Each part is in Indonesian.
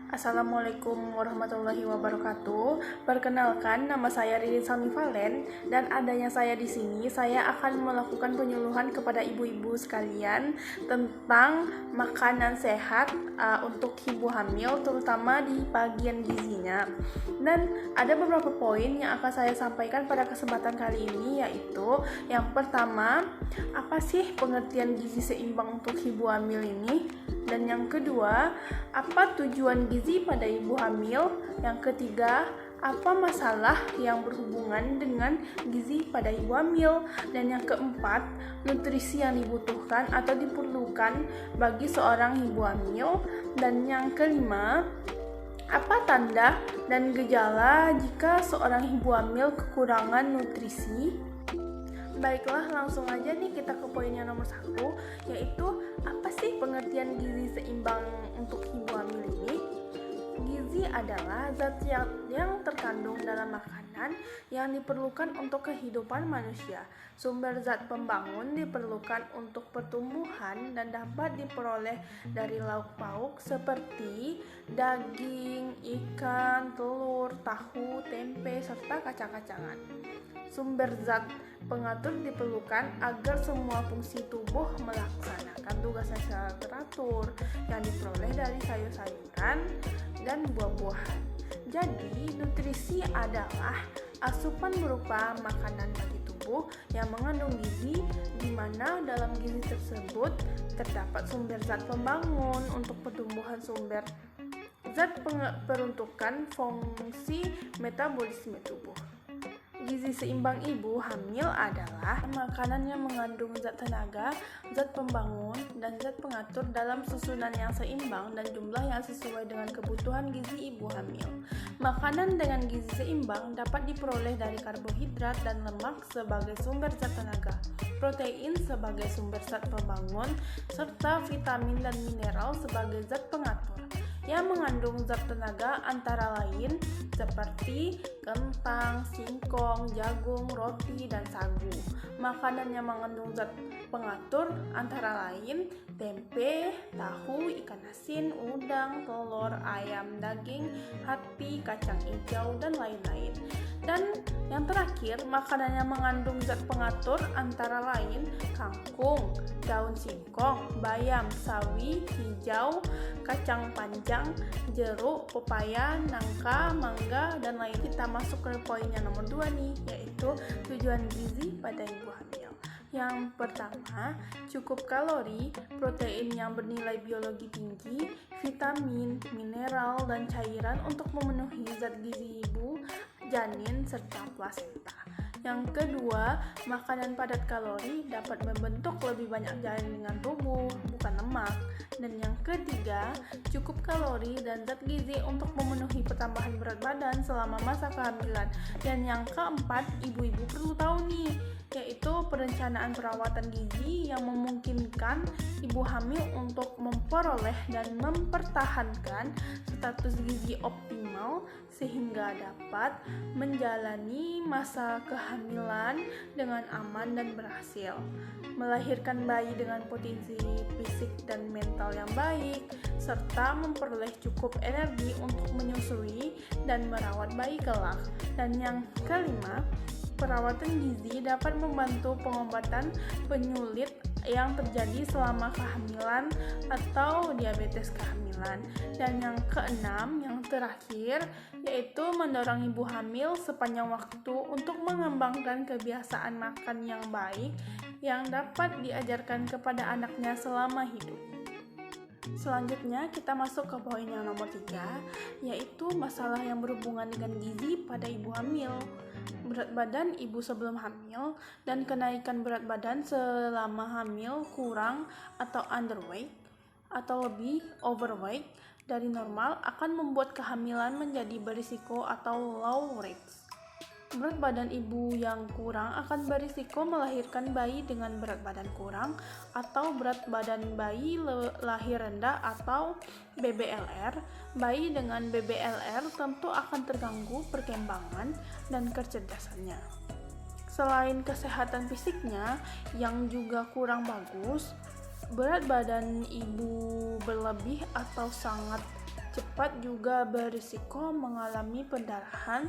Assalamualaikum warahmatullahi wabarakatuh. Perkenalkan, nama saya Ridin Salmi Valen, dan adanya saya di sini, saya akan melakukan penyuluhan kepada ibu-ibu sekalian tentang makanan sehat untuk ibu hamil, terutama di bagian gizinya. Dan ada beberapa poin yang akan saya sampaikan pada kesempatan kali ini, yaitu yang pertama, apa sih pengertian gizi seimbang untuk ibu hamil ini? Dan yang kedua, apa tujuan gizi pada ibu hamil? Yang ketiga, apa masalah yang berhubungan dengan gizi pada ibu hamil? Dan yang keempat, nutrisi yang dibutuhkan atau diperlukan bagi seorang ibu hamil. Dan yang kelima, apa tanda dan gejala jika seorang ibu hamil kekurangan nutrisi? Baiklah, langsung aja nih kita ke poin yang nomor 1, yaitu apa sih pengertian gizi seimbang untuk ibu hamil ini? Gizi adalah zat yang terkandung dalam makanan yang diperlukan untuk kehidupan manusia. Sumber zat pembangun diperlukan untuk pertumbuhan dan dapat diperoleh dari lauk pauk seperti daging, ikan, telur, tahu, tempe, serta kacang-kacangan. Sumber zat pengatur diperlukan agar semua fungsi tubuh melaksanakan tugasnya secara teratur yang diperoleh dari sayur-sayuran dan buah-buahan. Jadi, nutrisi adalah asupan berupa makanan bagi tubuh yang mengandung gizi, di mana dalam gizi tersebut terdapat sumber zat pembangun untuk pertumbuhan, sumber zat peruntukan fungsi metabolisme tubuh. Gizi seimbang ibu hamil adalah makanan yang mengandung zat tenaga, zat pembangun, dan zat pengatur dalam susunan yang seimbang dan jumlah yang sesuai dengan kebutuhan gizi ibu hamil. Makanan dengan gizi seimbang dapat diperoleh dari karbohidrat dan lemak sebagai sumber zat tenaga, protein sebagai sumber zat pembangun, serta vitamin dan mineral sebagai zat pengatur yang mengandung zat tenaga antara lain seperti kentang, singkong, jagung, roti, dan sagu. Makanan yang mengandung zat pengatur antara lain tempe, tahu, ikan asin, udang, telur, ayam, daging, hati, kacang hijau, dan lain-lain. Dan yang terakhir, makanan yang mengandung zat pengatur antara lain kangkung, daun singkong, bayam, sawi, hijau, kacang panjang, jeruk, pepaya, nangka, mangga, dan lain. Kita masuk ke poin yang nomor 2 nih, yaitu tujuan gizi pada ibu hamil. Yang pertama, cukup kalori, protein yang bernilai biologi tinggi, vitamin, mineral, dan cairan untuk memenuhi zat gizi ibu, janin, serta plasenta. Yang kedua, makanan padat kalori dapat membentuk lebih banyak jaringan tubuh, bukan lemak. Dan yang ketiga, cukup kalori dan zat gizi untuk memenuhi pertambahan berat badan selama masa kehamilan. Dan yang keempat, ibu-ibu perlu tahu nih, yaitu perencanaan perawatan gizi yang memungkinkan ibu hamil untuk memperoleh dan mempertahankan status gizi optimal sehingga dapat menjalani masa kehamilan dengan aman dan berhasil, melahirkan bayi dengan potensi fisik dan mental yang baik, serta memperoleh cukup energi untuk menyusui dan merawat bayi kelak. Dan yang kelima, perawatan gizi dapat membantu pengobatan penyulit yang terjadi selama kehamilan atau diabetes kehamilan. Dan yang keenam, yang terakhir, yaitu mendorong ibu hamil sepanjang waktu untuk mengembangkan kebiasaan makan yang baik yang dapat diajarkan kepada anaknya selama hidup. Selanjutnya kita masuk ke poin yang nomor 3, yaitu masalah yang berhubungan dengan gizi pada ibu hamil. Berat badan ibu sebelum hamil dan kenaikan berat badan selama hamil kurang atau underweight atau lebih overweight dari normal akan membuat kehamilan menjadi berisiko atau low risk. Berat badan ibu yang kurang akan berisiko melahirkan bayi dengan berat badan kurang atau berat badan bayi lahir rendah atau BBLR. Bayi dengan BBLR tentu akan terganggu perkembangan dan kecerdasannya. Selain kesehatan fisiknya yang juga kurang bagus, berat badan ibu berlebih atau sangat cepat juga berisiko mengalami pendarahan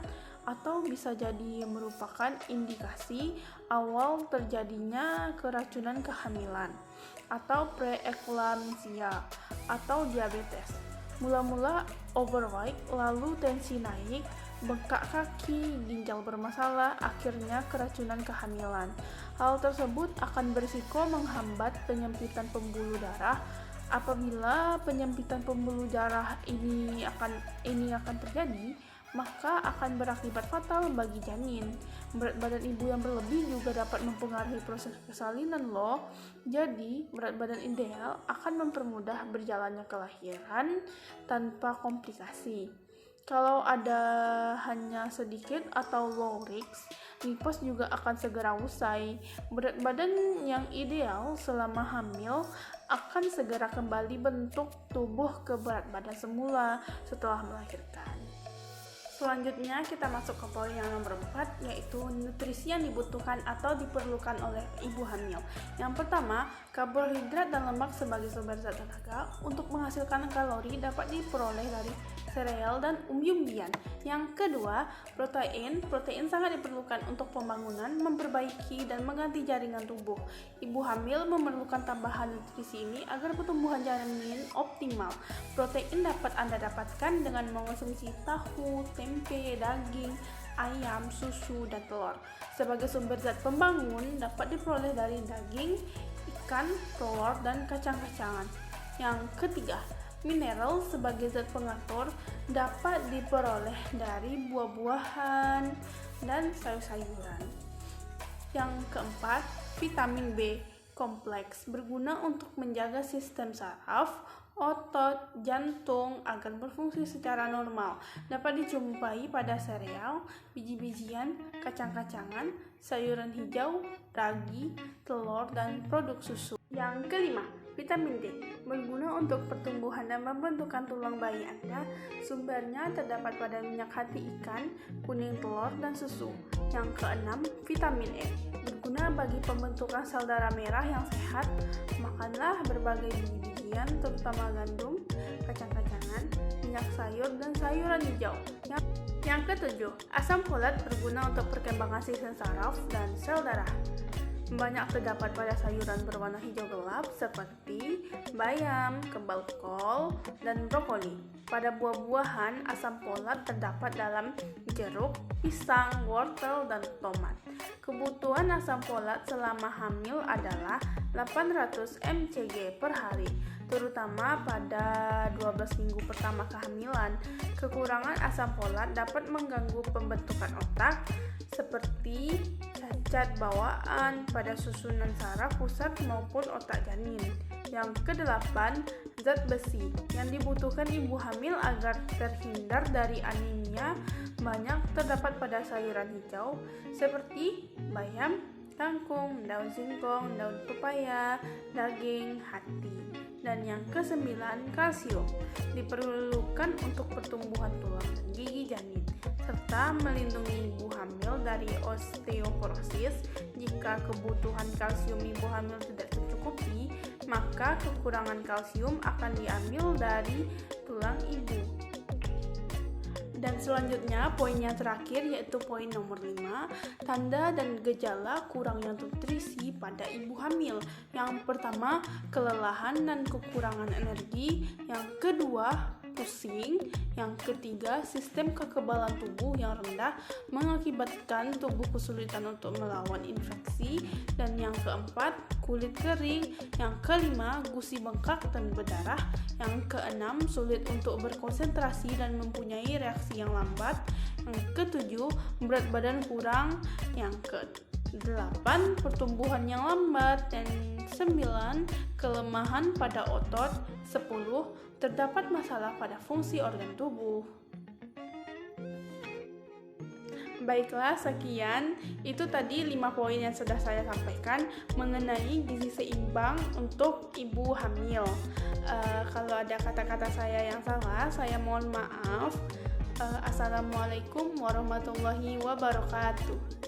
atau bisa jadi merupakan indikasi awal terjadinya keracunan kehamilan atau preeklamsia atau diabetes. Mula-mula overweight, lalu tensi naik, bengkak kaki, ginjal bermasalah, akhirnya keracunan kehamilan. Hal tersebut akan berisiko menghambat penyempitan pembuluh darah. Apabila penyempitan pembuluh darah ini akan terjadi, maka akan berakibat fatal bagi janin. Berat badan ibu yang berlebih juga dapat mempengaruhi proses persalinan loh. Jadi, berat badan ideal akan mempermudah berjalannya kelahiran tanpa komplikasi. Kalau ada hanya sedikit atau low risk, menopause juga akan segera usai. Berat badan yang ideal selama hamil akan segera kembali bentuk tubuh ke berat badan semula setelah melahirkan. Selanjutnya kita masuk ke poin yang nomor 4, yaitu nutrisi yang dibutuhkan atau diperlukan oleh ibu hamil. Yang pertama, karbohidrat dan lemak sebagai sumber zat tenaga. Untuk menghasilkan kalori dapat diperoleh dari sereal dan umbi-umbian. Yang kedua, protein. Protein sangat diperlukan untuk pembangunan, memperbaiki, dan mengganti jaringan tubuh. Ibu hamil memerlukan tambahan nutrisi ini agar pertumbuhan janin optimal. Protein dapat Anda dapatkan dengan mengonsumsi tahu, tempe, daging, ayam, susu, dan telur. Sebagai sumber zat pembangun dapat diperoleh dari daging, ikan, telur, dan kacang-kacangan. Yang ketiga, mineral sebagai zat pengatur dapat diperoleh dari buah-buahan dan sayur-sayuran. Yang keempat, vitamin B kompleks berguna untuk menjaga sistem saraf, otot, jantung agar berfungsi secara normal. Dapat dijumpai pada sereal, biji-bijian, kacang-kacangan, sayuran hijau, ragi, telur, dan produk susu. Yang kelima, vitamin D berguna untuk pertumbuhan dan pembentukan tulang bayi Anda. Sumbernya terdapat pada minyak hati ikan, kuning telur, dan susu. Yang keenam, vitamin E berguna bagi pembentukan sel darah merah yang sehat. Makanlah berbagai biji-bijian, terutama gandum, kacang-kacangan, minyak sayur, dan sayuran hijau. Yang ketujuh, asam folat berguna untuk perkembangan sistem saraf dan sel darah. Banyak terdapat pada sayuran berwarna hijau gelap seperti bayam, kembal kol, dan brokoli. Pada buah-buahan, asam folat terdapat dalam jeruk, pisang, wortel, dan tomat. Kebutuhan asam folat selama hamil adalah 800 mcg per hari, terutama pada 12 minggu pertama kehamilan. Kekurangan asam folat dapat mengganggu pembentukan otak, seperti cacat bawaan pada susunan saraf pusat maupun otak janin. Yang kedelapan, zat besi yang dibutuhkan ibu hamil agar terhindar dari anemia banyak terdapat pada sayuran hijau seperti bayam, kangkung, daun singkong, daun pepaya, daging, hati. Dan yang kesembilan, kalsium diperlukan untuk pertumbuhan tulang dan gigi janin serta melindungi ibu hamil dari osteoporosis. Jika kebutuhan kalsium ibu hamil tidak tercukupi, maka kekurangan kalsium akan diambil dari tulang ibu. Dan selanjutnya poin yang terakhir yaitu poin nomor 5, tanda dan gejala kurangnya nutrisi pada ibu hamil. Yang pertama, kelelahan dan kekurangan energi. Yang kedua, pusing. Yang ketiga, sistem kekebalan tubuh yang rendah mengakibatkan tubuh kesulitan untuk melawan infeksi. Dan yang keempat, kulit kering. Yang kelima, gusi bengkak dan berdarah. Yang keenam, sulit untuk berkonsentrasi dan mempunyai reaksi yang lambat. Yang ketujuh, berat badan kurang. Yang ke-8, pertumbuhan yang lambat. Dan 9, kelemahan pada otot. 10, terdapat masalah pada fungsi organ tubuh. Baiklah, sekian. Itu tadi 5 poin yang sudah saya sampaikan mengenai gizi seimbang untuk ibu hamil. Kalau ada kata-kata saya yang salah, saya mohon maaf. Assalamualaikum warahmatullahi wabarakatuh.